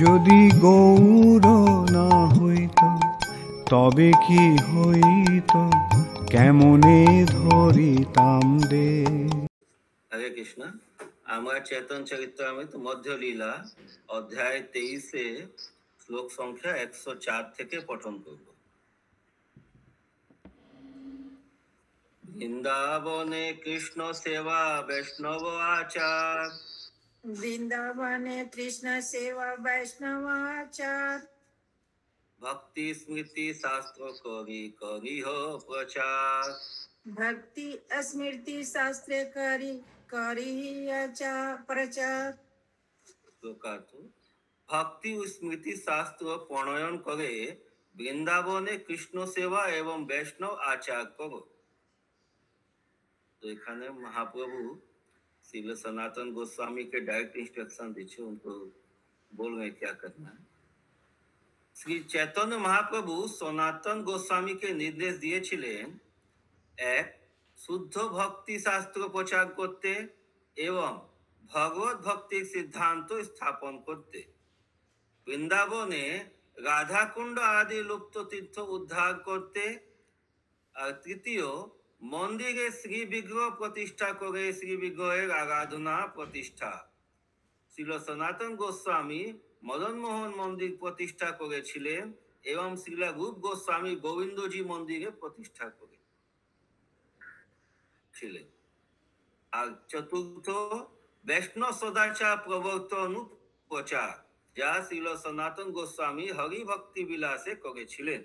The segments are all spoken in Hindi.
যদি গৌর না হইত তবে কি হইত, কেমনে ধরিতাম দে। হরে কৃষ্ণ। আমরা চেতন চরিতামৃত মধ্য লীলা অধ্যায় 23 শ্লোক সংখ্যা 104 থেকে পঠন করব। বৃন্দাবনে কৃষ্ণ সেবা বৈষ্ণব আচার, বৃন্দাবনে কৃষ্ণ সেবা বৈষ্ণব আচার, ভক্তি স্মৃতি শাস্ত্র করি করিহ প্রচার। ভক্তি স্মৃতি শাস্ত্র করি প্রচার। শ্লোকার্থ: ভক্তি ও স্মৃতি শাস্ত্র প্রণয়ন করে বৃন্দাবনে কৃষ্ণ সেবা এবং বৈষ্ণব আচার করো। तो এখানে महाप्रभु श्रील सनातन गोस्वामी के डायरेक्ट इंस्ट्रक्शन दीजिए, उनको बोल रहे क्या करना है। श्री चैतन्य महाप्रभु सनातन गोस्वामी के निर्देश दिएছিলেন, এক, শুদ্ধ ভক্তি শাস্ত্র প্রচার করতে এবং ভগবত ভক্তির সিদ্ধান্ত স্থাপন করতে, বৃন্দাবনে রাধাকুণ্ড আদি লুপ্ত তীর্থ উদ্ধার করতে, আর তৃতীয়, মন্দিরে শ্রী বিগ্রহ প্রতিষ্ঠা করে শ্রী বিগ্রহের আরাধনা প্রতিষ্ঠা। শ্রীল সনাতন গোস্বামী মদন মোহন মন্দির প্রতিষ্ঠা করেছিলেন এবং শ্রীলা রূপ গোস্বামী গোবিন্দজি মন্দিরে প্রতিষ্ঠা করেছিলেন। আর চতুর্থ, বৈষ্ণব সদাচার প্রবর্তন প্রচার, যা শ্রীল সনাতন গোস্বামী হরি ভক্তি বিলাসে করেছিলেন।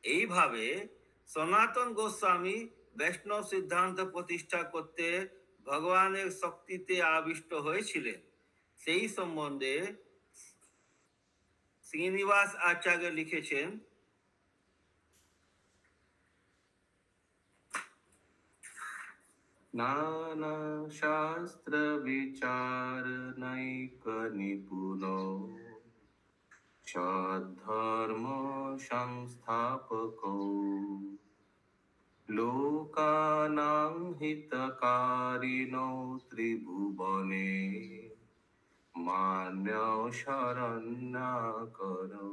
এইভাবে সনাতন গোস্বামী বৈষ্ণব সিদ্ধান্ত প্রতিষ্ঠা করতে ভগবানের শক্তিতে আবিষ্ট হয়েছিলেন। সেই সম্বন্ধে শ্রীনিবাস আচার্য লিখেছেন, নানা শাস্ত্র বিচার নৈক নিপুণ, সদ্ধর্ম সংস্থাপক, লোকানাং হিতকারিণো ত্রিভুবনে, মান্য শরণ্যাকরো।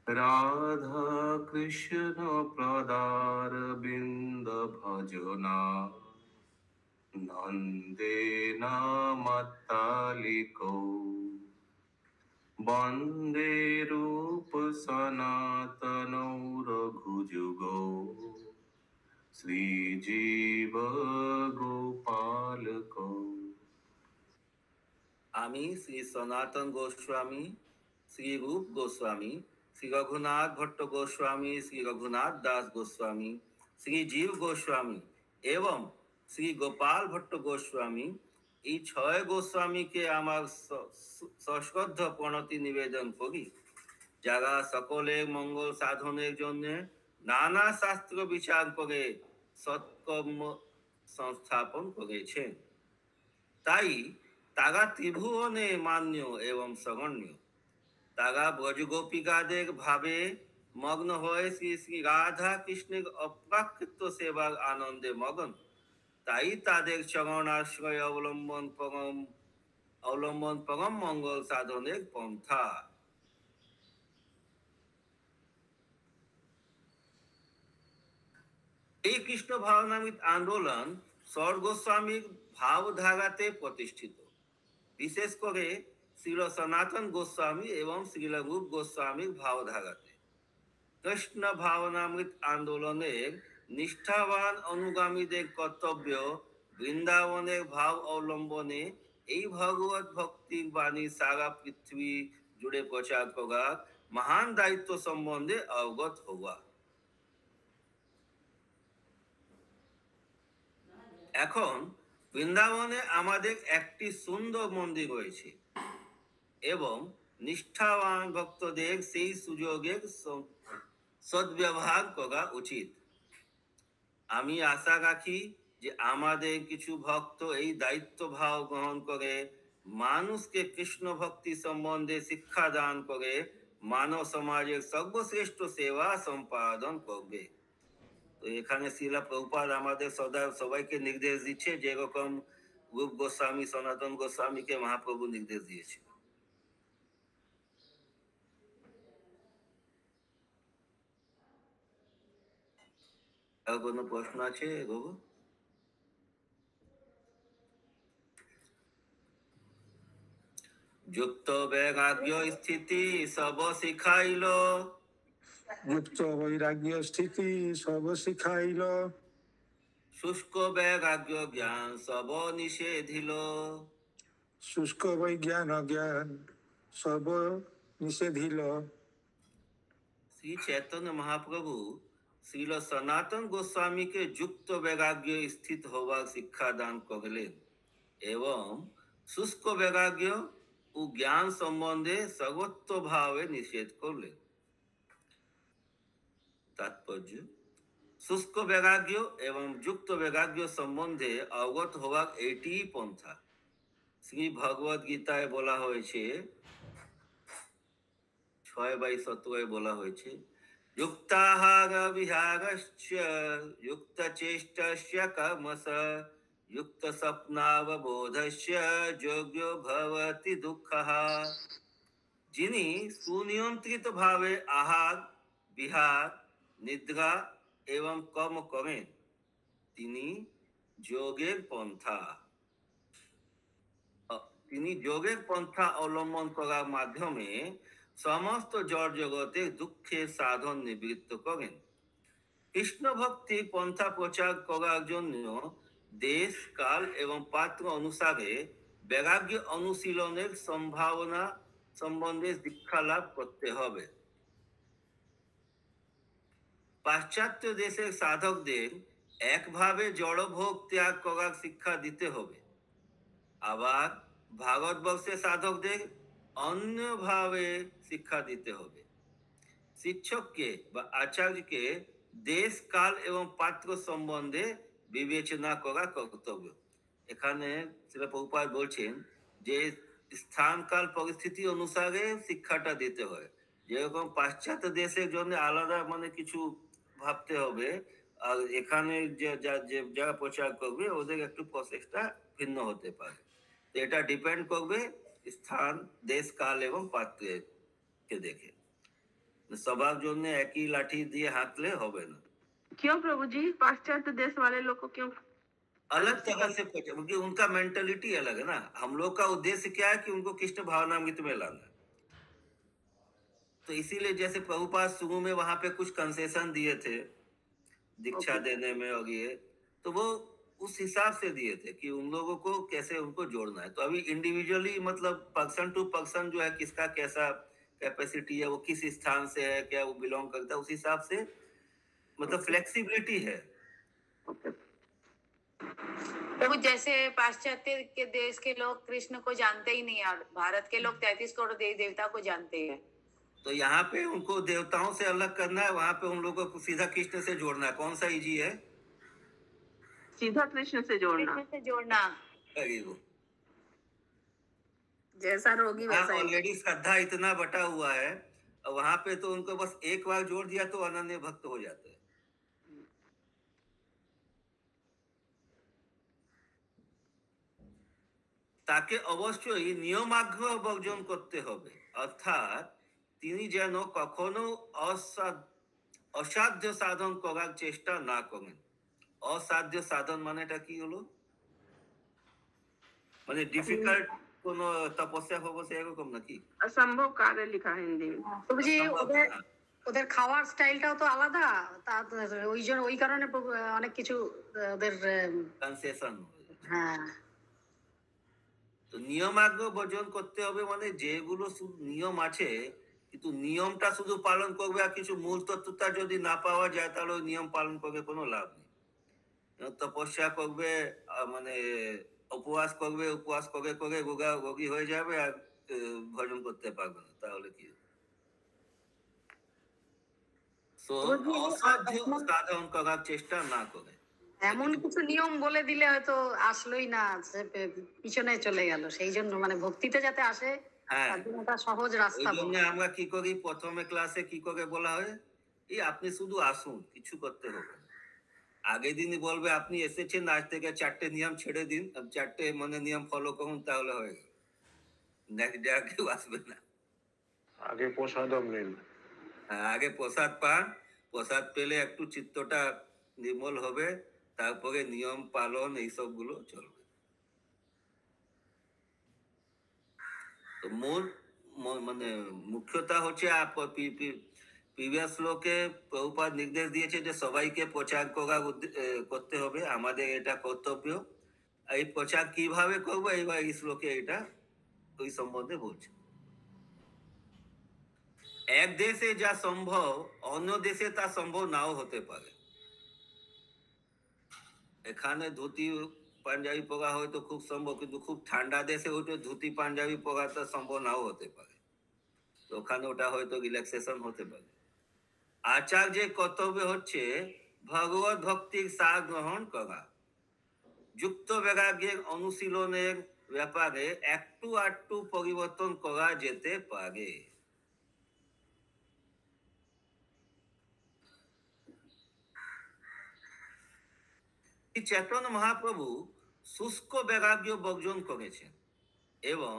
রাধা কৃষ্ণ প্রদার বিন্দ ভজনা, নন্দেন মত্তালিকো, বন্দে রূপ সনাতন রঘুযুগো, শ্রীজীব গোপালকো। আমি শ্রী সনাতন গোস্বামী, শ্রী রূপ গোস্বামী, শ্রী রঘুনাথ ভট্ট গোস্বামী, শ্রী রঘুনাথ দাস গোস্বামী, শ্রী জীব গোস্বামী এবং শ্রী গোপাল ভট্ট গোস্বামী, এই 6 গোস্বামীকে আমার সশ্রদ্ধ প্রণতি নিবেদন করি, যারা সকলের মঙ্গল সাধনের জন্য নানা শাস্ত্র বিচার করে সৎকর্ম সংস্থাপন করেছেন। তাই তারা ত্রিভুবনে মান্য এবং স্মরণ্য। তারা ব্রজগোপিকাদের ভাবে মগ্ন হয়ে শ্রী শ্রী রাধা কৃষ্ণের অপ্রাকৃত সেবার আনন্দে মগ্ন। তাই তাদের চরণাশ্রয় অবলম্বন পরম মঙ্গল সাধনের পন্থা। এই কৃষ্ণ ভাবনামৃত আন্দোলন সর গোস্বামীর ভাবধারাতে প্রতিষ্ঠিত, বিশেষ করে শ্রীল সনাতন গোস্বামী এবং শ্রীল রূপ গোস্বামীর ভাবধারাতে। কৃষ্ণ ভাবনামৃত আন্দোলনের নিষ্ঠাবান অনুগামীদের কর্তব্য বৃন্দাবনের ভাব অবলম্বনে এই ভগবত ভক্তির বাণী সারা পৃথিবী জুড়ে প্রচার করার মহান দায়িত্ব সম্বন্ধে অবগত হওয়া। এখন বৃন্দাবনে আমাদের একটি সুন্দর মন্দির রয়েছে এবং নিষ্ঠাবান ভক্তদের সেই সুযোগের সদ্ব্যবহার করা উচিত। আমি আশা রাখি যে আমাদের কিছু ভক্ত এই দায়িত্ব ভাব গ্রহণ করে মানুষকে কৃষ্ণ ভক্তি সম্বন্ধে শিক্ষা দান করে মানব সমাজের সর্বশ্রেষ্ঠ সেবা সম্পাদন করবে। তো এখানে শ্রীলা প্রভুপাদ আমাদের সবাইকে নির্দেশ দিচ্ছে, যেরকম রূপ গোস্বামী সনাতন গোস্বামীকে মহাপ্রভু নির্দেশ দিয়েছিল। আর কোনো প্রশ্ন আছে বাবু? যুক্ত বৈরাগ্য স্থিতি সব শিখাইল, যুক্ত বৈরাগ্য স্থিতি সব শিখাইল, শুষ্ক বৈরাগ্য জ্ঞান সব নিষেধিল। শুষ্ক বৈজ্ঞান জ্ঞান সব নিষেধিল। श्री चैतन्य महाप्रभु श्रील सनातन गोस्वामी के युक्त वैराग्य स्थित होवा शिक्षा दान कहलेन एवं शुष्क वैराग्य ও জ্ঞান সম্বন্ধে সর্বত্র ভাবে নিষেধ করলেন। তাৎপর্য, শুষ্ক বৈরাগ্য এবং যুক্ত বৈরাগ্য সম্বন্ধে অবগত হওয়ার এটি পন্থা। শ্রী ভগবদ গীতায় বলা হয়েছে 6/17 বলা হয়েছে, যুক্তাহার বিহারশ্চ যুক্ত চেষ্টস্য কর্মস युक्त स्वप्नावबोधस्य যোগ্য ভবতি দুঃখः। যিনি সুনিয়ন্ত্রিত ভাবে আহার বিহার নিদ্রা এবং কর্ম করেন তিনি যোগের পন্থা অবলম্বন করার মাধ্যমে সমস্ত জড় জগতের দুঃখের সাধন নিবৃত্ত করেন। কৃষ্ণ ভক্তি পন্থা প্রচার করার জন্য দেশ কাল এবং পাত্র অনুসারে বৈরাগ্য অনুশীলনের সম্ভাবনা সম্বন্ধে শিক্ষা লাভ করতে হবে। পাশ্চাত্য দেশের সাধকদের একভাবে জড়ভোগ ত্যাগ করার শিক্ষা দিতে হবে, আবার ভারতবর্ষের সাধকদের অন্যভাবে শিক্ষা দিতে হবে। শিক্ষককে বা আচার্যকে দেশ কাল এবং পাত্র সম্বন্ধে বিবেচনা করা কর্তব্য। এখানে শ্রীল প্রভুপাদ বলছেন যে স্থান কাল পরিস্থিতি অনুসারে শিক্ষাটা দিতে হয়। যেরকম পাশ্চাত্য দেশের জন্য আলাদা মানে কিছু ভাবতে হবে, আর এখানে যারা প্রচার করবে ওদের একটু প্রসেসটা ভিন্ন হতে পারে। তো এটা ডিপেন্ড করবে স্থান দেশ কাল এবং পাত্রকে দেখে। সবার জন্য একই লাঠি দিয়ে হাঁকলে হবে ना। क्यों प्रभु जी? पाश्चात्य देश वाले लोग को क्यों अलग तरह से पहुंचे? क्योंकि उनका मेंटलिटी अलग है ना। हम लोग का उद्देश्य क्या है कि उनको कृष्ण भावनामृत में लाना। तो इसीलिए जैसे प्रभुपाद शुरू में वहां पे कुछ कंसेशन दिए थे दीक्षा देने में, और ये तो वो उस हिसाब से दिए थे कि उन लोगों को कैसे उनको जोड़ना है। तो अभी इंडिविजुअली मतलब पर्सन टू पर्सन जो है किसका कैसा कैपेसिटी है, वो किस स्थान से है, क्या वो बिलोंग करता है, उस हिसाब से मतलब फ्लेक्सिबिलिटी है। प्रभु जैसे पाश्चात्य के देश के लोग कृष्ण को जानते ही नहीं और भारत के लोग 33 करोड़ देवी देवता को जानते हैं, तो यहाँ पे उनको देवताओं से अलग करना है, वहां पे उन लोगों को सीधा कृष्ण से जोड़ना है। कौन सा इजी है? सीधा कृष्ण से जोड़ना। कृष्ण से जोड़ना। जैसा रोगी वैसा ही। ऑलरेडी श्रद्धा इतना बटा हुआ है, और वहां पे तो उनको बस एक बार जोड़ दिया तो अनन्य भक्त हो जाते हैं। তাকে অবশ্যই নিয়মাগ্রহ বর্জন করতে হবে, অর্থাৎ তিনি যেন কখনো অসাধ্য সাধন করার চেষ্টা না করেন। অসাধ্য সাধন মানেটা কি হলো? মানে ডিফিকাল্ট কোনো তপস্যা ফপস্যা এরকম নাকি? असंभव कार्य लिखा है हिंदी में। प्रभु जी ওদের খাওয়ার স্টাইলটাও তো আলাদা, ওই কারণে অনেক কিছু ওদের কনসেশন। হ্যাঁ, তো নিয়মাগ্রহ বর্জন করতে হবে মানে যেগুলো শুধু নিয়ম আছে কিন্তু নিয়মটা শুধু পালন করবে আর কিছু মূল তত্ত্বটা যদি না পাওয়া যায় তাহলে ওই নিয়ম পালন করবে কোনো লাভ নেই। তপস্যা করবে মানে উপবাস করবে, উপবাস করে করে রোগী হয়ে যাবে আর ভজন করতে পারবে না, তাহলে কি? অসাধ্য সাধন করার চেষ্টা না করে। এমন কিছু নিয়ম বলে দিলে হয়তো আসলোই না, পিছনে চলে গেল। সেই জন্য মানে ভক্তিতে যাতে আসে তার জন্য একটা সহজ রাস্তা। আমরা কি করি, প্রথমে ক্লাসে কি করে বলা হয়, এই আপনি শুধু আসুন, কিছু করতে হবে। আগের দিনই বলবে আপনি এসেছেন, আজ থেকে 4টে নিয়ম ছেড়ে দিন, 4টে মানে নিয়ম ফলো করুন, তাহলে হয়ে গেল। নেক্সট ডে আর কেউ আসবে না। আগে প্রসাদম নিন। হ্যাঁ, আগে প্রসাদ পান, প্রসাদ পেলে একটু চিত্তটা নির্মল হবে, তারপরে নিয়ম পালন এই সবগুলো চলবে। তো মূল মানে মুখ্যতা হচ্ছে প্রিভিয়াস শ্লোকে প্রভুপাদ নির্দেশ দিয়েছে যে সবাইকে প্রচার করতে হবে, আমাদের এটা কর্তব্য। এই প্রচার কিভাবে করবো এইবার এই শ্লোকে এটা ওই সম্বন্ধে বলছে। এক দেশে যা সম্ভব অন্য দেশে তা সম্ভব নাও হতে পারে। এখানে ধুতি পাঞ্জাবি পরা হয়তো খুব সম্ভব, কিন্তু খুব ঠান্ডা দেশে হয়তো ধুতি পাঞ্জাবি পরাটা সম্ভব নাও হতে পারে, তো ওখানে ওটা হয়তো রিল্যাক্সেশন হতে পারে। আচার্যের কর্তব্য হচ্ছে ভগবত ভক্তির সার গ্রহণ করা, যুক্ত বৈরাগ্যের অনুশীলনের ব্যাপারে একটু আধটু পরিবর্তন করা যেতে পারে। চৈতন্য মহাপ্রভু শুষ্ক বৈরাগ্য বর্জন করেছেন এবং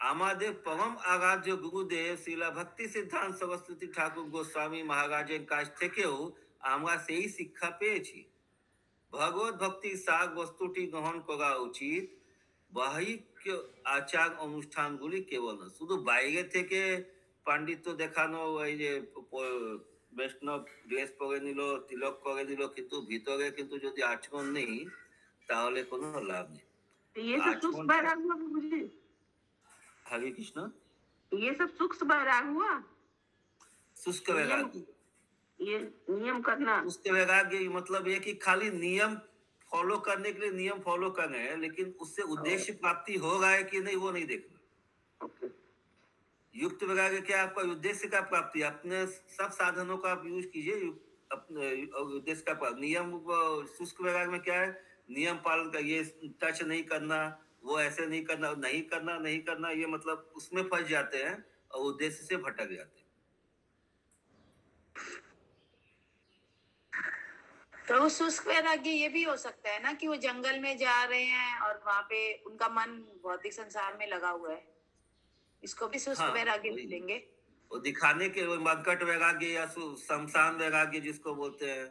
আমাদের পরম আরাধ্য গুরুদেব শ্রীলা ভক্তি সিদ্ধান্ত সরস্বতী ঠাকুর গোস্বামী মহারাজের কাছ থেকেও আমরা সেই শিক্ষা পেয়েছি। ভগবত ভক্তির সার বস্তুটি গ্রহণ করা উচিত, বাহ্যিক আচার অনুষ্ঠানগুলি কেবল না। শুধু বাইরে থেকে পাণ্ডিত্য দেখানো, এই যে বৈষ্ণব ড্রেস পরে নিল, তিলক করে দিল, কিন্তু ভিতরে কিন্তু যদি আচরণ নেই তাহলে কোনো লাভ নেই। ये सब सूक्ष्म बैराग हुआ प्रभुजी? हरे कृष्ण। ये सब सूक्ष्म बैराग हुआ? शुष्क वैराग्य, ये नियम करना। शुष्क वैराग्य मतलब ये कि खाली नियम फॉलो करने के लिए नियम फॉलो कर रहे हैं, लेकिन उससे उद्देश्य प्राप्ति हो रहा है कि नहीं वो नहीं देखना। युक्त वैराग्य क्या, आपका उद्देश्य का प्राप्ति, अपने सब साधनों का आप यूज कीजिए अपने उद्देश्य का प्राप्ति। नियम शुष्क वैराग्य में क्या है, नियम पालन का, ये टच नहीं करना, वो ऐसे नहीं करना, नहीं करना, ये मतलब उसमें फंस जाते हैं और उद्देश्य से भटक जाते हैं। तो शुष्क वैराग्य ये भी हो सकता है ना कि वो जंगल में जा रहे हैं और वहाँ पे उनका मन भौतिक संसार में लगा हुआ है, इसको भी शुष्क वैराग्य बोलेंगे। वो दिखाने के मक्कट वैराग्य या शमशान वैराग्य जिसको बोलते हैं।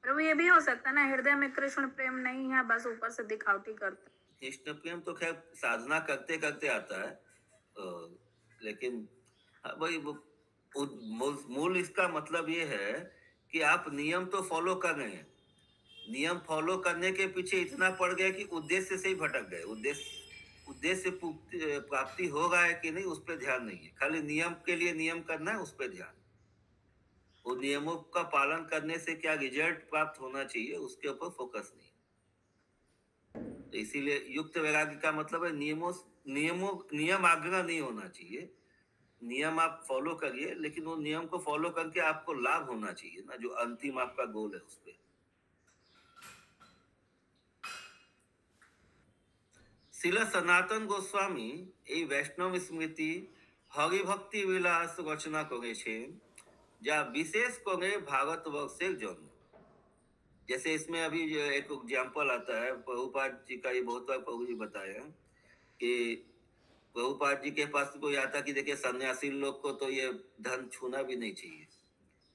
प्रभु ये भी हो सकता है ना, हृदय में कृष्ण प्रेम नहीं है, बस ऊपर से दिखावटी करते। कृष्ण प्रेम तो खैर साधना करते करते आता है, लेकिन भाई मूल इसका मतलब ये है कि आप नियम तो फॉलो कर रहे हैं, नियम फॉलो करने के पीछे इतना पड़ गए कि उद्देश्य से ही भटक गए। उद्देश्य प्राप्ति हो रहा है कि नहीं उस पर ध्यान नहीं है, खाली नियम के लिए नियम करना है उस पर ध्यान। वो नियमों का पालन करने से क्या रिजल्ट प्राप्त होना चाहिए उसके ऊपर फोकस नहीं। तो इसीलिए युक्त वैराग्य का मतलब है नियम आग्रह नहीं होना चाहिए। नियम आप फॉलो करिए, लेकिन वो नियम को फॉलो करके आपको लाभ होना चाहिए ना, जो अंतिम आपका गोल है उस पर। শিলা সনাতন গোস্বামী এই বৈষ্ণব স্মৃতি হরিভক্তি বিলাস রচনা করেছেন, যা বিশেষ করে भारतवर्षের জন্য। जैसे इसमें अभी एक एग्जाम्पल आता है, प्रभुपाद जी का, ये बहुत बार प्रभु जी बताया कि प्रभुपाद जी के पास कोई आता कि देखिए सन्यासी लोग को तो ये धन छूना भी नहीं चाहिए,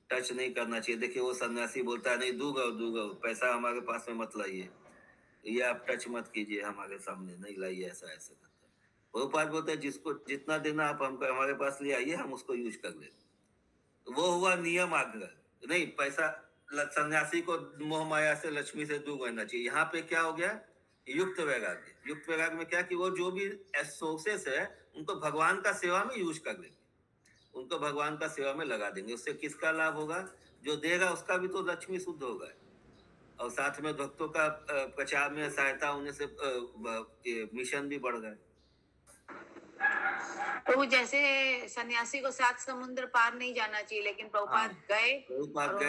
टच नहीं करना चाहिए। देखिए वो सन्यासी बोलता है नहीं दूंगा, पैसा हमारे पास में मत लाइए, ये आप टच मत कीजिए, हमारे सामने नहीं लाइए, ऐसा ऐसा करता है। प्रभुपाद बोलते हैं जिसको जितना देना आप हमको हमारे पास ले आइए, हम उसको यूज कर लेंगे। वो हुआ नियम आग्रह, नहीं पैसा सन्यासी को मोह माया से लक्ष्मी से दूर रहना चाहिए। यहाँ पे क्या हो गया, युक्त वैराग्य। युक्त वैराग्य में क्या कि वो जो भी सोर्सेस है उनको भगवान का सेवा में यूज कर लेंगे, उनको भगवान का सेवा में लगा देंगे। उससे किसका लाभ होगा, जो देगा उसका भी तो लक्ष्मी शुद्ध होगा, और साथ में भक्तों का प्रचार में सहायता होने से मिशन भी बढ़ गए। तो जैसे सन्यासी को 7 समुद्र पार नहीं जाना चाहिए, लेकिन प्रभुपाद गए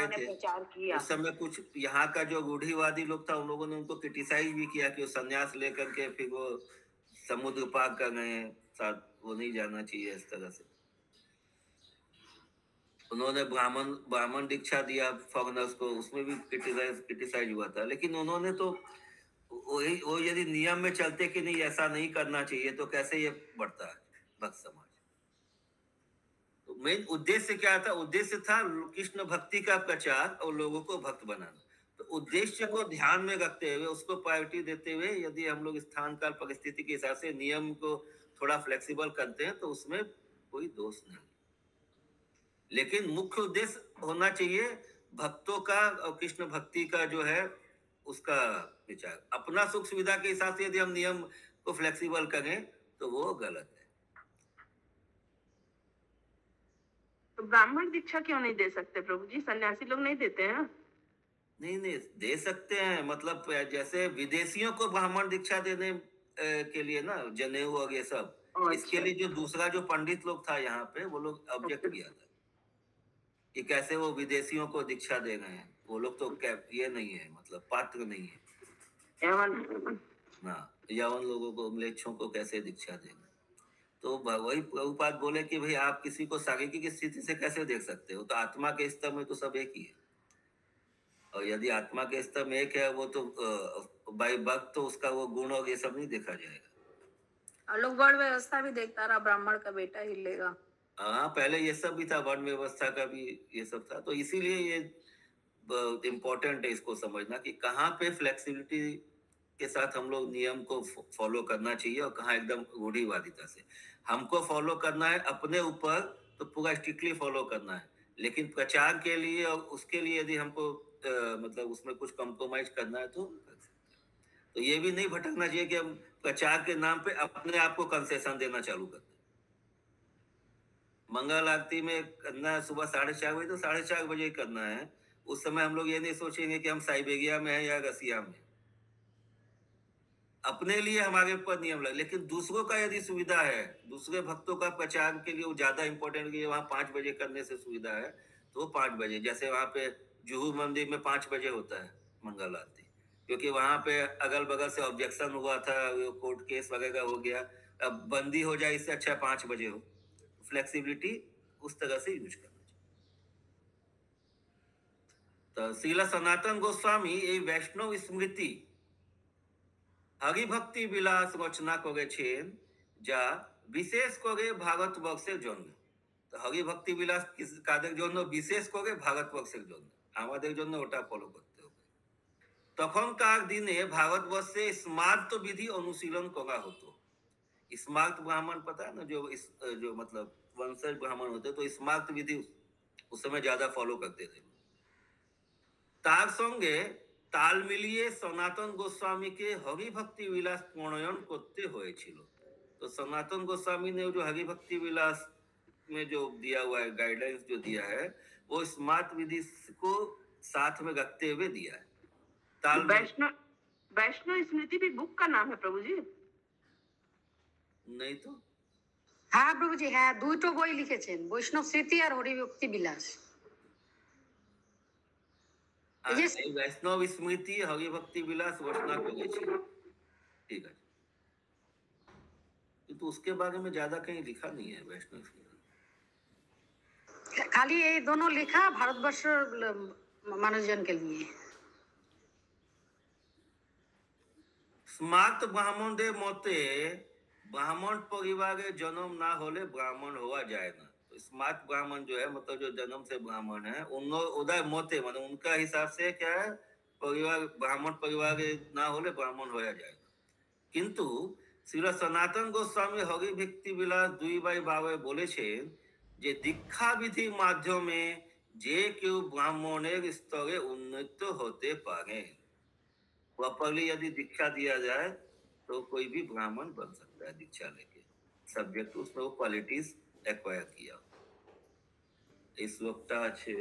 थे, प्रचार किया। उस समय कुछ यहाँ का जो रूढ़िवादी लोग था उन लोगों ने उनको क्रिटिसाइज भी किया कि वो सन्यास लेकर के फिर वो समुद्र पार कर गए हैं, साथ वो नहीं जाना चाहिए इस तरह से। उन्होंने ब्राह्मण दीक्षा दिया फॉरेनर्स को, उसमें भी क्रिटिसाइज हुआ था। लेकिन उन्होंने तो वो यदि नियम में चलते कि नहीं ऐसा नहीं करना चाहिए, तो कैसे ये बढ़ता है भक्त समाज। तो तो मेन उद्देश्य क्या था? उद्देश्य था कृष्ण भक्ति का प्रचार और लोगों को भक्त बनाना। तो उद्देश्य को ध्यान में रखते हुए, उसको प्रायोरिटी देते हुए, यदि हम लोग स्थान काल परिस्थिति के हिसाब से नियम को थोड़ा फ्लेक्सिबल करते हैं तो उसमें कोई दोष नहीं। लेकिन मुख्य उद्देश्य होना चाहिए भक्तों का और कृष्ण भक्ति का जो है उसका विचार। अपना सुख सुविधा के हिसाब से यदि हम नियम को फ्लेक्सिबल करें तो वो गलत है। तो ब्राह्मण दीक्षा क्यों नहीं दे सकते प्रभु जी? सन्यासी लोग नहीं देते हैं? नहीं नहीं, दे सकते हैं। मतलब जैसे विदेशियों को ब्राह्मण दीक्षा देने के लिए ना, जनेऊ और ये सब, इसके लिए जो दूसरा जो पंडित लोग था यहाँ पे, वो लोग ऑब्जेक्ट किया था कि कैसे वो विदेशियों को दीक्षा दे रहे हैं। वो लोग तो ये नहीं है, मतलब पात्र नहीं है ना, यवन लोगों को, म्लेच्छों को कैसे दीक्षा देंगे। तो वही प्रभुपाद बोले कि भाई आप किसी को शारीरिक स्थिति से कैसे देख सकते हो? तो आत्मा के स्तर में तो सब एक ही है, और यदि आत्मा के स्तर में एक है वो तो बाई बर्थ तो उसका वो गुण और ये सब नहीं देखा जाएगा। और लोग वर्ण व्यवस्था भी देखता रहा, ब्राह्मण का बेटा ही लेगा। हाँ, पहले ये सब भी था, वर्ण व्यवस्था का भी ये सब था। तो इसीलिए ये इम्पोर्टेंट है इसको समझना कि कहाँ पे फ्लेक्सिबिलिटी के साथ हम लोग नियम को फॉलो करना चाहिए और कहाँ एकदम रूढ़िवादिता से। हमको फॉलो करना है अपने ऊपर तो पूरा स्ट्रिक्टली फॉलो करना है, लेकिन प्रचार के लिए और उसके लिए यदि हमको मतलब उसमें कुछ कॉम्प्रोमाइज करना है तो ये भी नहीं भटकना चाहिए कि हम प्रचार के नाम पे अपने आप को कंसेशन देना चालू करते। मंगल आरती में करना सुबह 4:30 बजे तो 4:30 बजे करना है। उस समय हम लोग ये नहीं सोचेंगे कि हम साइबेरिया में है या रसिया में। अपने लिए हमारे ऊपर नियम लगे, लेकिन दूसरों का यदि सुविधा है, दूसरे भक्तों का प्रचार के लिए वो ज्यादा इंपॉर्टेंट है। वहाँ 5 बजे करने से सुविधा है तो 5 बजे, जैसे वहाँ पे जुहू मंदिर में 5 बजे होता है मंगल आरती, क्योंकि वहाँ पे अगल बगल से ऑब्जेक्शन हुआ था, कोर्ट केस वगैरह हो गया। अब बंदी हो जाए, इससे अच्छा 5 बजे हो। फ्लेक्सिबिलिटी उस तरह से यूज करना चाहिए। तो श्रील सनातन गोस्वामी এই वैष्णव स्मृति हरिभक्ति বিলাস রচনা করেছেন, যা বিশেষ করে ভারতবর্ষের জন্য। তো হরিভক্তি বিলাস কাদের জন্য? বিশেষ করে ভারতবর্ষের জন্য। আমাদের জন্য ওটা ফলো করতে হবে। তখনকার দিনে ভারতবর্ষে স্মার্ত বিধি অনুশীলন করা হতো। स्मार्त ब्राह्मण पता है ना, जो मतलब वंशज ब्राह्मण होते तो स्मार्त विधि उस समय ज्यादा फॉलो करते थे। तार संगे ताल मिलिए सनातन गोस्वामी के हरिभक्ति विलास प्रणयन करते हुए छिलो। तो सनातन गोस्वामी ने जो हरिभक्ति विलास में जो दिया हुआ है, गाइडलाइंस जो दिया है, वो स्मार्त विधि को साथ में रखते हुए दिया है। ताल वैष्णव स्मृति भी बुक का नाम है प्रभु जी? नहीं तो হ্যাঁ প্রভুজি, হ্যাঁ, দুটো বই লিখেছেন, বৈষ্ণব স্মৃতি আর হরিভক্তি বিলাস। वैष्णव स्मृति हरिभक्ति विलास रचना करेছি, ठीक है। तो उसके बारे में ज्यादा कहीं लिखा नहीं है वैष्णव स्मृति। खाली ये दोनों लिखा भारतवर्षের মানুষজন के लिए। स्मार्त ब्राह्मणদের মতে ब्राह्मण परिवार जन्म ना होले ब्राह्मण हुआ जाए ना। तो स्मार्त ब्राह्मण जो है, मतलब जो जन्म से ब्राह्मण है, उनका मोते मतलब उनका हिसाब से क्या है, परिवार ब्राह्मण परिवार ना होले ब्राह्मण होया जाए। किंतु श्री सनातन गोस्वामी हरिभक्ति विलास 2/12 বলেছেন যে দীক্ষা বিধি মাধ্যমে যে কেউ ব্রাহ্মণের স্তরে উন্নীত হতে পারে। प्रॉपरली यदि दीक्षा दिया जाए तो कोई भी ब्राह्मण बन सकता है दीक्षा लेके, सब्जेक्ट उसमें वो क्वालिटीज एक्वायर किया। इस वक्त আছে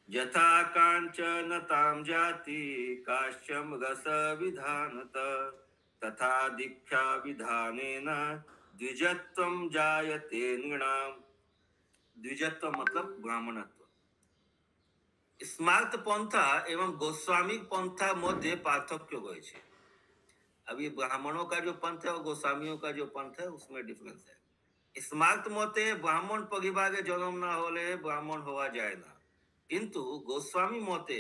यथा कांचन ताम जाति काश्यम रस विधानत तथा दीक्षा विधानेन द्विजत्वम जायते नृणाम। द्विजत्व मतलब ब्राह्मणत्व। स्मार्त पंथा एवं गोस्वामी पंथा मध्य पार्थक्य रही। अभी ब्राह्मणों का जो पंथ है और गोस्वामियों का जो पंथ है उसमें डिफरेंस है। स्मार्त मते ब्राह्मण परिवार जन्म ना होले ब्राह्मण हुआ जाए ना, किंतु गोस्वामी मते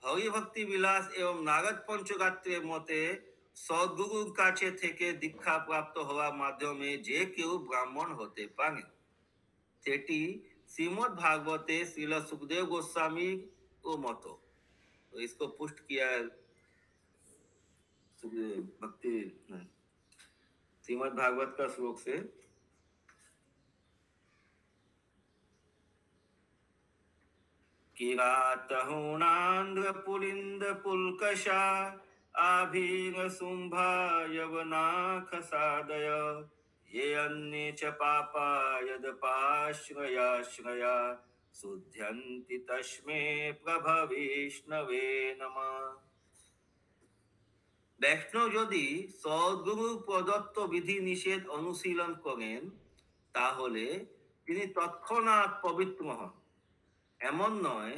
হরিভক্তি বিলাস এবং নারদ পঞ্চগাত্রের মতে সদ্গুরুর কাছে থেকে দীক্ষা প্রাপ্ত হওয়ার মাধ্যমে যে কেউ ব্রাহ্মণ হতে পারে। সেটি श्रीमद् भागवते श्रील सुखदेव गोस्वामी को मतो। तो इसको पुष्ट किया भक्ति श्रीमद् भागवत का श्लोक से। किरातहुणांध्र पुलिंद पुलकशा आभीर शुंभा यवनाख सादय ये अन्ये च पापा यदपाश्रयाश्रया शुद्ध्यन्ति तस्मै प्रभविष्णवे नमः। বৈষ্ণব যদি সদ্গুরু প্রদত্ত বিধি নিষেধ অনুশীলন করেন তাহলে তিনি তৎক্ষণাৎ পবিত্র হন। এমন নয়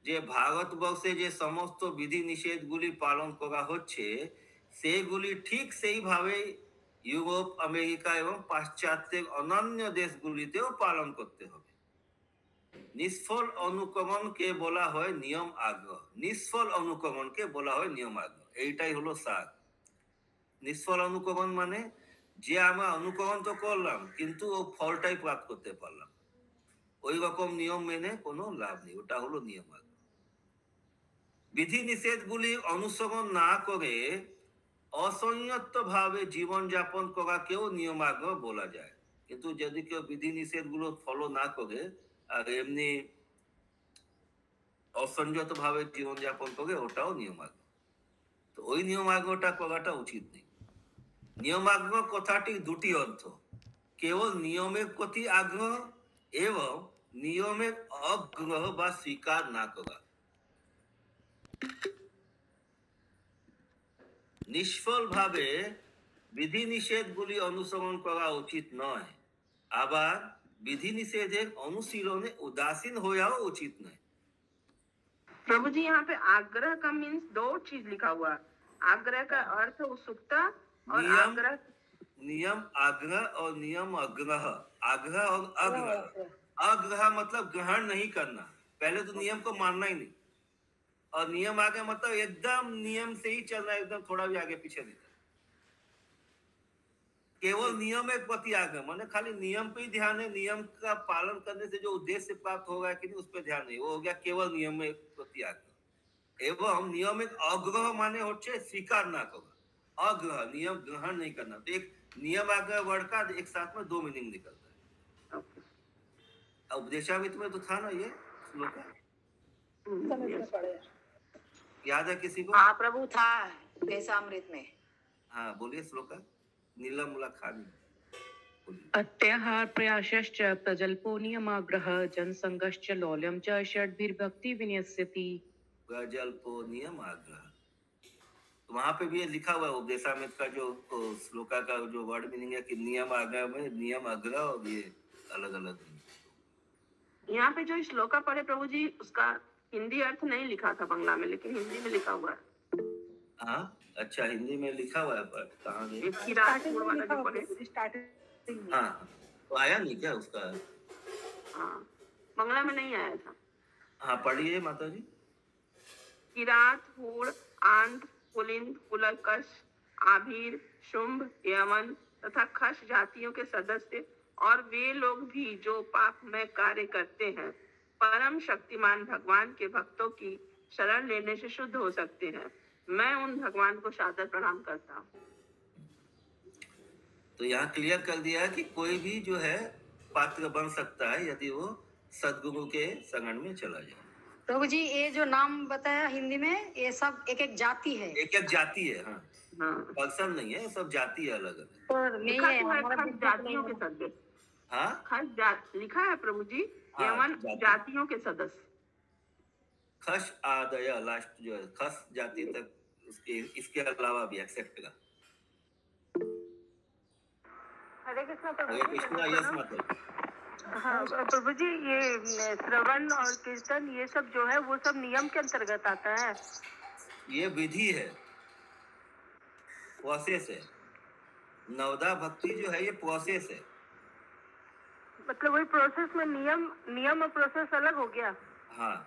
যে ভারতবর্ষে যে সমস্ত বিধি নিষেধগুলি পালন করা হচ্ছে সেগুলি ঠিক সেইভাবে ইউরোপ, আমেরিকা এবং পাশ্চাত্যের অন্যান্য দেশগুলিতেও পালন করতে হবে। নিষ্ফল অনুকরণকে বলা হয় নিয়ম আগ্রহ। নিষ্ফল অনুকরণকে বলা হয় নিয়ম আগ্রহ। এইটাই হলো সার। নিষ্ফল অনুকরণ মানে যে আমরা অনুকরণ তো করলাম কিন্তু ও ফলটাই প্রাপ্ত করতে পারলাম, ওই রকম নিয়ম মেনে কোনো লাভ নেই, ওটা হলো নিয়ম আগ্রহ। বিধি নিষেধগুলি অনুসরণ না করে অসংযত ভাবে জীবন যাপন করাকেও নিয়মাগ্রহ বলা যায়। কিন্তু যদি কেউ বিধি নিষেধ গুলো ফলো না করে আর এমনি অসংযত ভাবে জীবন যাপন করে ওটাও নিয়মাগ্রহ। তো ওই নিয়মাগ্রহটা করাটা উচিত নেই। নিয়মাগ্রহ কথাটির দুটি অর্থ, কেবল নিয়মের প্রতি আগ্রহ এবং নিয়মের অগ্রহ বা স্বীকার না করা। নিষ্ফল ভাবে বিধি নিষেধগুলি অনুসরণ করা উচিত নয়, আবার विधि निषेधेर अनुशीलने उदासीन होया उचित नहीं। प्रभु जी यहाँ पे आग्रह का मीन्स दो चीज लिखा हुआ है, आग्रह का अर्थ उत्सुकता और आग्रह नियम आग्रह और नियम आग्रह, आग्रह और आग्रह। आग्रह मतलब ग्रहण नहीं करना, पहले तो नियम को मानना ही नहीं, और नियम आगे मतलब एकदम नियम से ही चलना, एकदम थोड़ा भी आगे पीछे नहीं, केवल नियम एक प्रति आग्रह, माने खाली नियम पे ही ध्यान है, नियम का पालन करने से जो उद्देश्य प्राप्त होगा कि नहीं उस पर ध्यान नहीं, वो हो गया केवल नियम एक प्रति आग्रह। एवं नियम एक अग्रह माने होचे स्वीकार ना करो, अग्रह नियम ग्रहण नहीं करना। तो एक नियम आग्रह वर्ड का एक साथ में दो मीनिंग निकलता है। उपदेशामृत में तो था ना ये श्लोक, याद है किसी को? हाँ प्रभु था उपदेशामृत में। हाँ बोलिए श्लोक। नीलमूला खानी अत्याहार प्रयासश्च प्रजल्पो नियमाग्रह जनसंगश्च लौल्यं च षड्भिर्भक्ति विन्यस्यति। प्रजल्पो नियमाग्रह, तो वहां पे भी ये लिखा हुआ है उपदेशामृत का जो श्लोका का जो वर्ड मीनिंग है कि नियम आग्रह में नियम आग्रह और ये अलग अलग। यहाँ पे जो श्लोका पढ़े प्रभु जी उसका हिंदी अर्थ नहीं लिखा था बांग्ला में, लेकिन हिंदी में लिखा हुआ है। हाँ अच्छा, हिंदी में लिखा हुआ है, पर कहाँ गई? हाँ तो आया नहीं क्या उसका? हाँ बांग्ला में नहीं आया था। हाँ पढ़िए माता जी। किरात, हूड़, आंध्र, पुलिंद, पुलकश, आभीर, शुंभ, यमन तथा खश जातियों के सदस्य और वे लोग भी जो पापमय कार्य करते हैं परम शक्तिमान भगवान के भक्तों की शरण लेने से शुद्ध हो सकते हैं। मैं उन भगवान को सादर प्रणाम करता हूँ। तो यहाँ क्लियर कर दिया है कि कोई भी जो है पात्र बन सकता है यदि वो सद्गुरु के शरण में चला जाए। प्रभु जी ये जो नाम बताया हिंदी में, ये सब एक एक जाति है, एक एक जाति है। हाँ पर्सन नहीं है, सब जाति है अलग अलग। और नहीं है हमारा जातियों के सदस्य। हाँ खस लिखा है प्रभु जी, यमन जातियों के सदस्य। खस आदय लास्ट जो है खस जाति तक, इसके अलावा भी एक्सेप्ट का। हरे कृष्णा प्रभु हरे कृष्णा। यस माता। हाँ प्रभु जी ये श्रवण और कीर्तन ये सब जो है वो सब नियम के अंतर्गत आता है? ये विधि है, प्रोसेस है। नवदा भक्ति जो है ये प्रोसेस है। मतलब वही प्रोसेस में नियम और प्रोसेस अलग हो गया? हाँ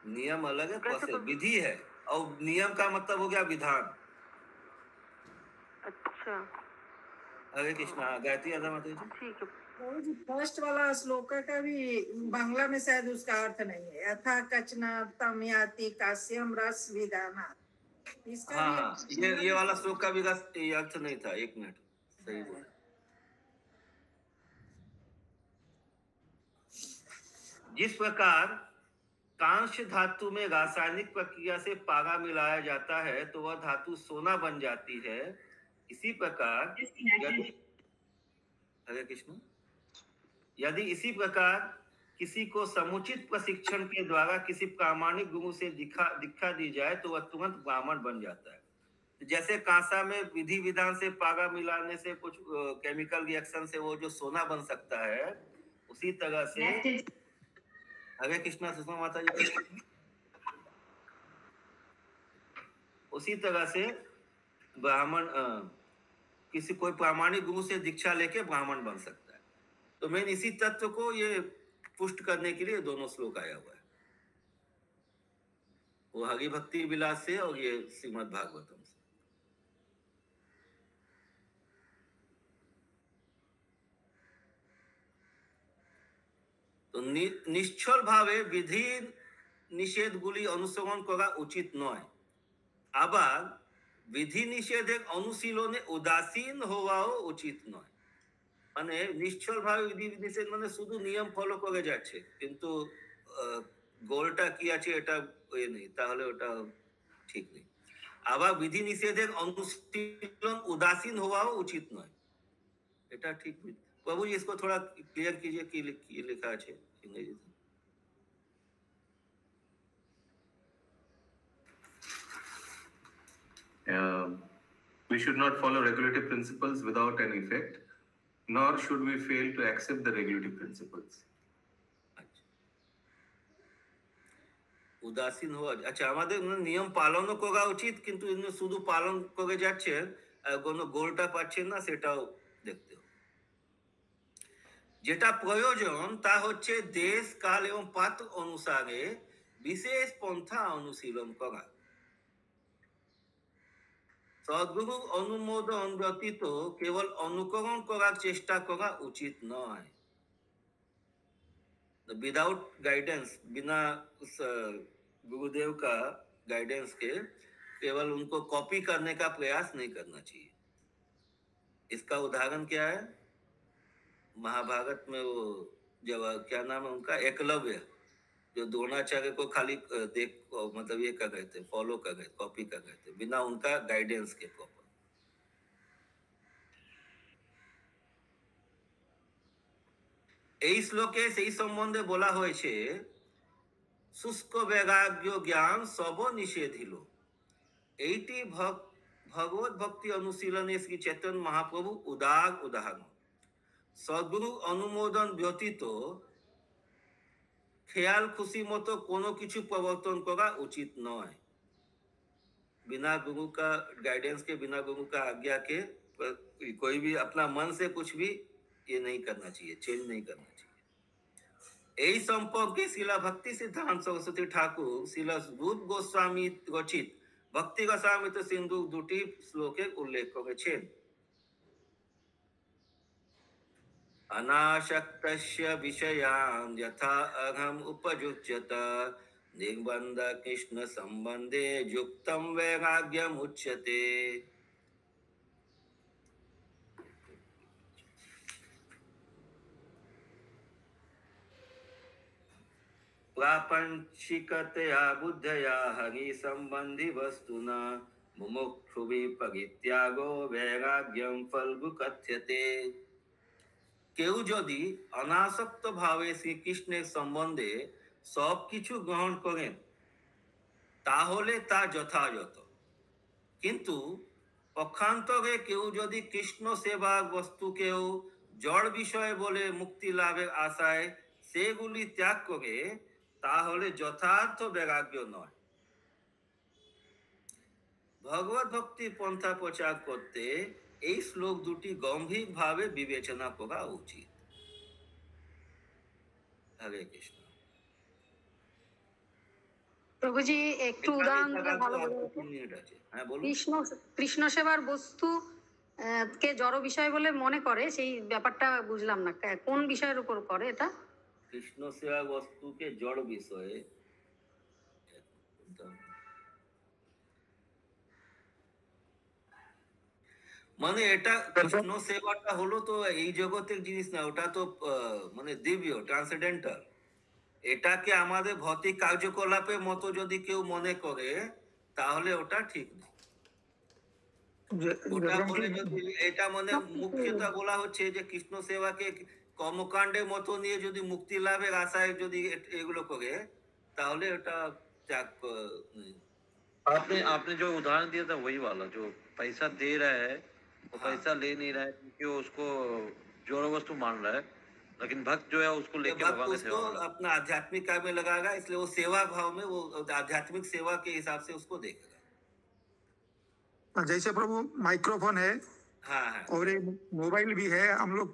नियम अलग है, प्रोसेस विधि है, और नियम का मतलब हो गया विधान। अच्छा, हरे कृष्णा। गायत्री राधा माता जी। ठीक है। फर्स्ट वाला श्लोक का भी बांग्ला में शायद उसका अर्थ नहीं है, यथा कचना तम याति काश्यम रस विदाना। इसका हाँ, ये वाला श्लोक का भी अर्थ नहीं था। एक मिनट, सही बोला। जिस प्रकार कांस्य धातु में रासायनिक प्रक्रिया से पारा मिलाया जाता है तो वह धातु सोना बन जाती है, इसी प्रकार हरे कृष्ण, यदि इसी प्रकार किसी को समुचित प्रशिक्षण के द्वारा किसी प्रामाणिक गुरु से दीक्षा दी जाए तो वह तुरंत ब्राह्मण बन जाता है। जैसे कांसा में विधि विधान से पारा मिलाने से कुछ केमिकल रिएक्शन से वो जो सोना बन सकता है, उसी तरह से हरे कृष्णा सुषमा माता जी, उसी तरह से ब्राह्मण किसी कोई प्रामाणिक गुरु से दीक्षा लेके ब्राह्मण बन सकता है। तो मैं इसी तत्व को ये पुष्ट करने के लिए दोनों श्लोक आया हुआ है, वो हरि भक्ति विलास से और ये श्रीमद् भागवतम से। तो নিশ্চল ভাবে বিধি নিষেধগুলি অনুসরণ করা উচিত নয়, আবার বিধি নিষেধের অনুশীলনে উদাসীন হওয়াও উচিত নয়। মানে নিশ্চল ভাবে বিধি নিষেধ মানে শুধু নিয়ম ফলো করে যাচ্ছে, কিন্তু গোলটা কি আছে এটা নেই, তাহলে ওটা ঠিক নেই। আবার বিধি নিষেধের অনুশীলন উদাসীন হওয়াও উচিত নয়, এটা ঠিক নেই। प्रभु जी इसको थोड़ा क्लियर कीजिए कि लिखा है अंग्रेजी में। We should not follow regulative principles without an effect, nor should we fail to accept the regulative principles. উদাসীন হওয়া, আচ্ছা আমাদের নিয়ম পালনও করা উচিত, কিন্তু শুধু পালন করে যাচ্ছে, কোনো গোলটা পাচ্ছেন না, সেটাও দেখতে হবে। যেটা প্রয়োজন তা হচ্ছে দেশ কাল এবং পাত্র অনুসারে বিশেষ পন্থা অনুশীলন করা। সদ্গুরু অনুমোদন ব্যতীত কেবল অনুকরণ করার চেষ্টা করা উচিত নয়। विदाउट गाइडेंस, बिना उस गुरुदेव का गाइडेंस के केवल उनको कॉपी करने का प्रयास नहीं करना चाहिए। इसका उदाहरण क्या है? महाभारत में वो जब क्या नाम है उनका, एकलव्य, जो द्रोणाचार्य को खाली देख मतलब ये कर रहे थे, फॉलो कर रहे, कॉपी कर रहे थे, बिना उनका गाइडेंस के प्रॉपर। এই শ্লোকে সেই সম্বন্ধে বলা হয়েছে, শুষ্ক বৈরাগ্য জ্ঞান সব নিষেধিল। এইটি ভগবত ভক্তি অনুশীলনে শ্রী চৈতন্য মহাপ্রভু উদাহরণ। সদ্গুরু অনুমোদন ব্যতীত খেয়াল খুশি মতো কোনো কিছু প্রবর্তন করা উচিত নয়। बिना गुरु का गाइडेंस के, बिना गुरु का आज्ञा के कोई भी अपना मन से कुछ भी ये नहीं करना चाहिए, चेंज नहीं करना चाहिए। এই সম্পর্কে শিলা ভক্তি সিদ্ধান্ত সরস্বতী ঠাকুর শিলা রূপ গোস্বামী রচিত ভক্তি রসামৃত সিন্ধু দুটি শ্লোকে উল্লেখ করেছেন। अनाशक्तस्य विषयान् यथा अहम् उपयुज्यत निर्बन्ध कृष्ण संबंधे युक्तं वैराग्यम् उच्यते। प्रापंचिकतया बुद्धया हरि संबंधी वस्तुना मुमुक्षुभिः परित्यागो वैराग्यं फल्गु कथ्यते। কেউ যদি অনাসক্ত ভাবে শ্রীকৃষ্ণের সম্বন্ধে সবকিছু গ্রহণ করেন তাহলে তা যথাযথ, কিন্তু পক্ষান্তরে কেউ যদি কৃষ্ণ সেবা বস্তুকেও জড় বিষয় বলে মুক্তি লাভের আশায় সেগুলি ত্যাগ করে তাহলে যথার্থ বৈরাগ্য নয়। ভগবত ভক্তি পন্থা প্রচার করতে এই শ্লোক দুটি গম্ভীর ভাবে বিবেচনা করা উচিত। হরে কৃষ্ণ। প্রভুজি একটু উদাহরণ দিলে ভালো হবে। কৃষ্ণ সেবার বস্তু কে জড় বিষয় বলে মনে করে, সেই ব্যাপারটা বুঝলাম না, কোন বিষয়ের উপর করে এটা? কৃষ্ণ সেবা বস্তুকে জড় বিষয়ে, মানে এটা কৃষ্ণ সেবাটা হলো তো এই জগতের জিনিস না, ওটা তো মানে দিব্য, ট্রান্সেন্ডেন্টাল। এটাকে আমাদের ভৌতিক কার্যকলাপের মতো যদি কেউ মনে করে তাহলে ওটা ঠিক নেই। ওটা বলে যদি এটা মানে মুখ্যতা বলা হচ্ছে যে কৃষ্ণ সেবাকে কর্মকাণ্ডের মতো নিয়ে যদি মুক্তি লাভের আশায় যদি এগুলো করে তাহলে ওটা ত্যাগ। आपने जो उदाहरण दिया था वही वाला, जो पैसा दे रहा है वो पैसा ले नहीं रहा है क्योंकि उसको जोड़ वस्तु मान रहा है, लेकिन भक्त जो है उसको लेके भगवान की सेवा अपना आध्यात्मिक कार्य में लगाएगा, इसलिए वो सेवा भाव में वो आध्यात्मिक सेवा के हिसाब से उसको देखेगा। जैसे प्रभु माइक्रोफोन है, हाँ, और एक मोबाइल भी है, हम लोग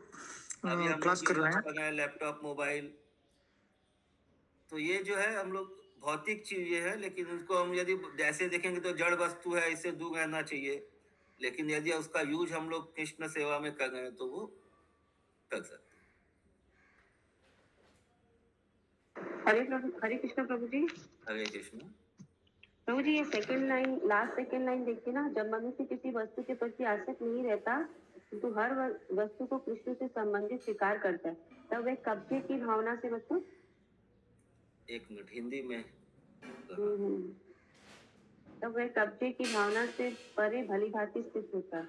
क्लास कर रहे हैं, लैपटॉप, मोबाइल, तो ये जो है हम लोग भौतिक चीजें है, लेकिन उसको हम यदि जैसे देखेंगे तो जड़ वस्तु है, इससे दूर रहना चाहिए। लेकिन यदि उसका यूज हम लोग कृष्ण सेवा में कर रहे हैं तो वो कर सकते। हरे कृष्ण प्रभु जी। हरे कृष्ण प्रभु जी, ये second line, last second line देखिए ना, जब मनुष्य किसी वस्तु के प्रति आसक्त नहीं रहता तो हर वस्तु को कृष्ण से संबंधित स्वीकार करता है, तब वह कब्जे की भावना से मतलब, एक मिनट हिंदी में, तब वह कब्जे की भावना से परे भली भांति स्थित होता है।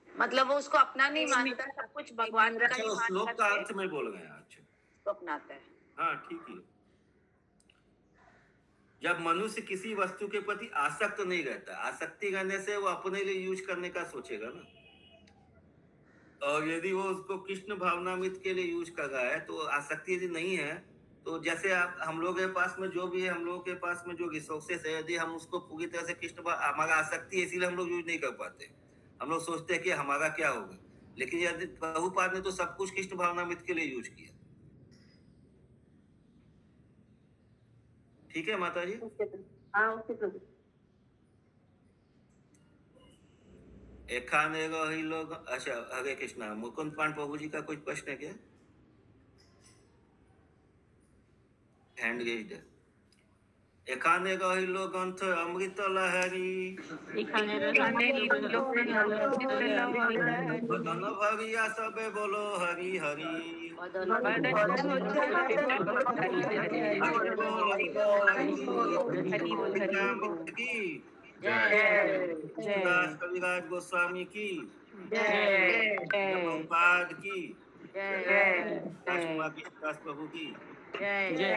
मतलब वो उसको अपना नहीं मानता, सब कुछ भगवान का ही मान श्लोक का अर्थ में बोल गए। अच्छा, तो अपनाता है। हाँ ठीक है। जब मनुष्य किसी वस्तु के प्रति आसक्त नहीं रहता, आसक्ति रहने से वो अपने लिए यूज करने का सोचेगा ना, और यदि वो उसको कृष्ण भावनामृत के लिए यूज कर रहा है तो आसक्ति यदि नहीं है तो जैसे आप हम लोग के पास में जो भी है, हम लोगों के पास में जो रिसोर्सेस है, यदि हम उसको पूरी तरह से कृष्ण, हमारा आसक्ति है इसीलिए हम लोग यूज नहीं कर पाते, हम लोग सोचते हैं कि हमारा क्या होगा। लेकिन यदि प्रभुपाद ने तो सब कुछ कृष्ण भावनामृत के लिए यूज किया। ठीक है माता जी। एखाने रही लोग, अच्छा हरे कृष्णा। मुकुंद पान प्रभु जी का कोई प्रश्न है क्या? हैंड रेज्ड है। एखाने रही लोग अंत अमृत लहरी, बदन भरिया सबे बोलो हरि हरि, कविराज गोस्वामी की प्रभुपाद की, दास प्रभु की।